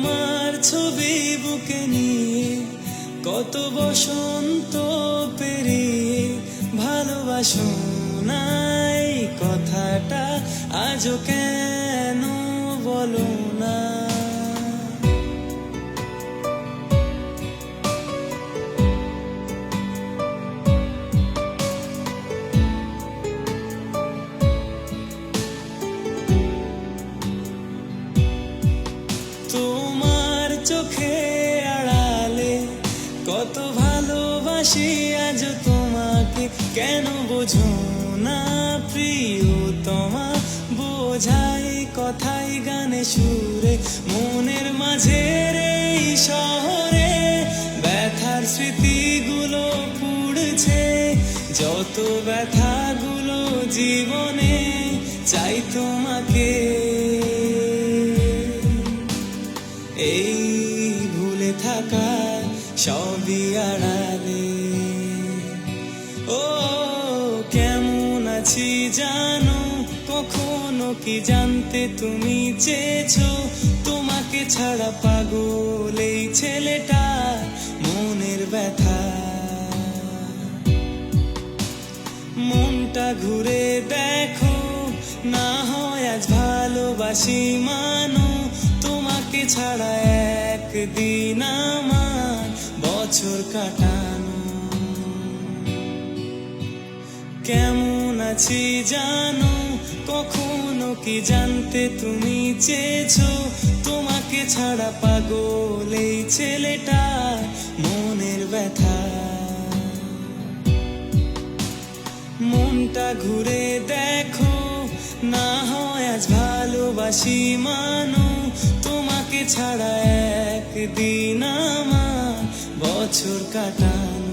তোমার ছবি বুকে নিয়ে কত বসন্ত পেরিয়ে ভালোবাসো নাই কথাটা আজও কেন বলো না। তোমার চোখে আড়ালে কত ভালোবাসি আজ তোমাকে, কেন বোঝো না প্রিয়তমা? বোঝাই কথাই গানে সুরে মনের মাঝের এই শহরে ব্যথার স্মৃতিগুলো পুড়ছে, যত ব্যথাগুলো জীবনে চাই তোমাকে। এই ভুলে থাকা সবই আড়ালে ও কেমন আছি জানো, কখনো কি জানতে তুমি চেয়েছো? তোমাকে ছাড়া পাগল এই ছেলেটা মনের ব্যথা। মনটা ঘুরে দেখো না হয় আজ ভালোবাসি মানো, তোমাকে ছাড়া একদিন আমার বছর কাটানো। কেমন আছি জানো, কখনো কি জানতে তুমি চেয়েছো? তোমাকে ছাড়া পাগল এই ছেলেটা মনের ব্যথা। মনটা ঘুরে দেখো না হয় আজ ভালোবাসি মানো, তোমাকে ছাড়া একদিন আমার বছর কাটানো।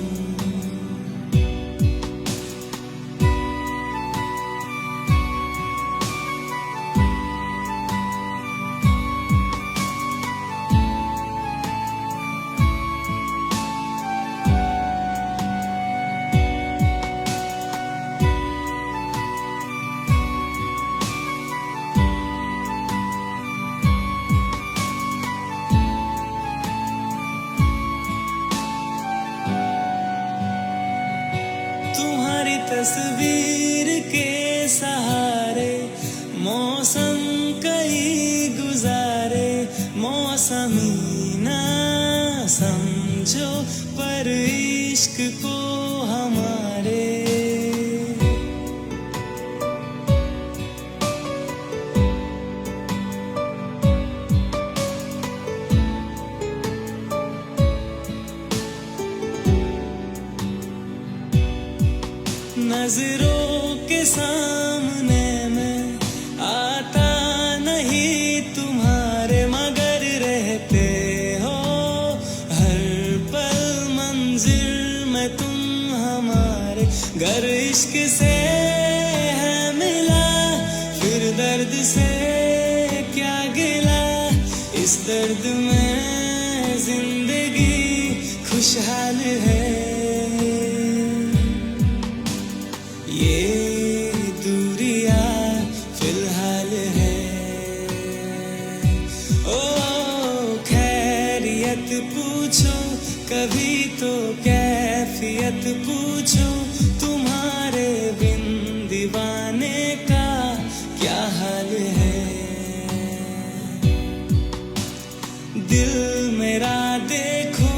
तुम्हारी तस्वीर के सहारे मौसम कई गुजारे, मौसमी ना समझो पर इश्क को हमारे। नजरों के सामने मैं आता नहीं तुम्हारे, मगर रहते हो हर पल मंजिल में तुम हमारे। गर इश्क से है मिला फिर दर्द से क्या गिला, इस दर्द में जिंदगी खुशहाल है। ये दूरिया फिलहाल है ओ खैरियत पूछो कभी तो कैफियत पूछो, तुम्हारे बिन दीवाने का क्या हाल है। दिल मेरा देखो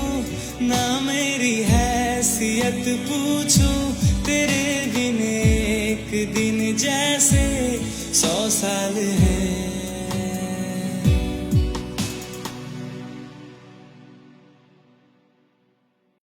ना मेरी हैसियत पूछो, तेरे बिन एक दिन जैसे 100 साल है।